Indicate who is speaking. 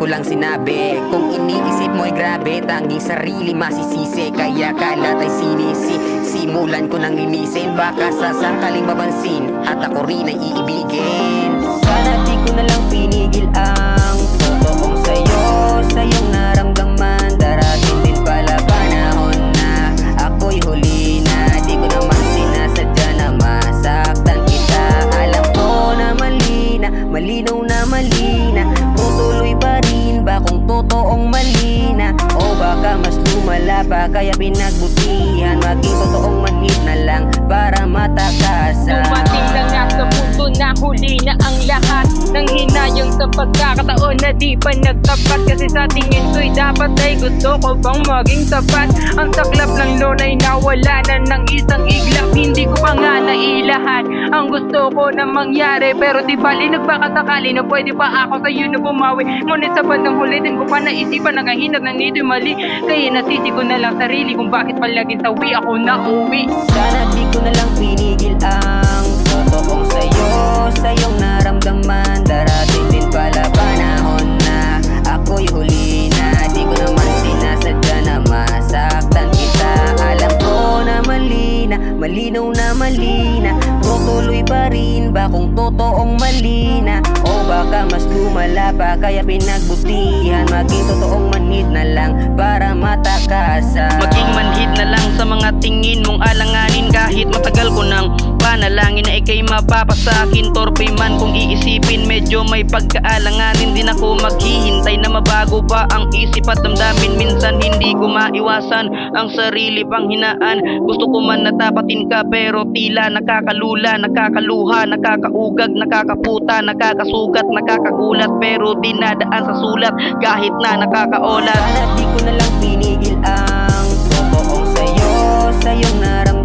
Speaker 1: ko lang sinabi. Kung iniisip mo'y grabe, tanging sarili masisisi. Kaya kalat ay sinisi, simulan ko nang linisin. Baka sasakaling mapansin at ako rin ay iibigin. Sana di ko na lang pinigil ang totoong sa'yo, sa'yong naramdaman. Darating din pala panahon na ako'y huli na. Di ko naman sinasadya na masaktan kita. Alam ko na mali na, malinaw na mali na. Tutuloy pa rin ba kung totoong mali na? O baka mas lumala pa kaya pinagbutihan. Maging totoong manhid na lang para matakasan.
Speaker 2: Dumating na nga sa punto na huli na ang lahat ng hinayang sa pagkakataon na di pa nagtapat. Kasi sa tingin ko'y dapat ay gusto ko bang maging tapat. Ang saklap ng lonay nawala na ng isang iglap. Hindi ko pa nga nailahat ang gusto ko na mangyari. Pero di bali nagpakasakali na pwede pa ako sa'yo na bumawi. Ngunit sa bandang huli din ko pa naisipan na kahinat na nito'y mali. Kaya nasisi ko na lang sarili kung bakit palaging sawi ako na uwi.
Speaker 1: Sana di ko na lang pinigil ang totoong sa'yo, sa'yong naramdaman. Darating din pala panahon na ako'y huli na. Di ko naman sinasadya na masaktan kita. Alam ko na mali na, malinaw na mali na. Tutuloy pa rin ba kung totoong mali na? O baka mas lumala pa kaya pinagbutihan. Maging totoong manhid na lang para matakasan.
Speaker 3: Maging manhid na lang sa mga tingin mong alanganin. Kahit matagal ko nang panalangin na ikay mapapasakin. Torpe man kung iisipin, medyo may pagkaalanganin. Din ako maghihintay na mabago pa ang isip at damdamin. Minsan hindi ko maiwasan ang sarili pang hinaan. Gusto ko man natapatin ka pero tila nakakalula, nakakaluha, nakakaugag, nakakaputa, nakakasugat, nakakagulat. Pero dinadaan sa sulat kahit na nakakaolat.
Speaker 1: Sana di ko na lang pinigil ang totoong sa'yo, sa'yong naramdaman.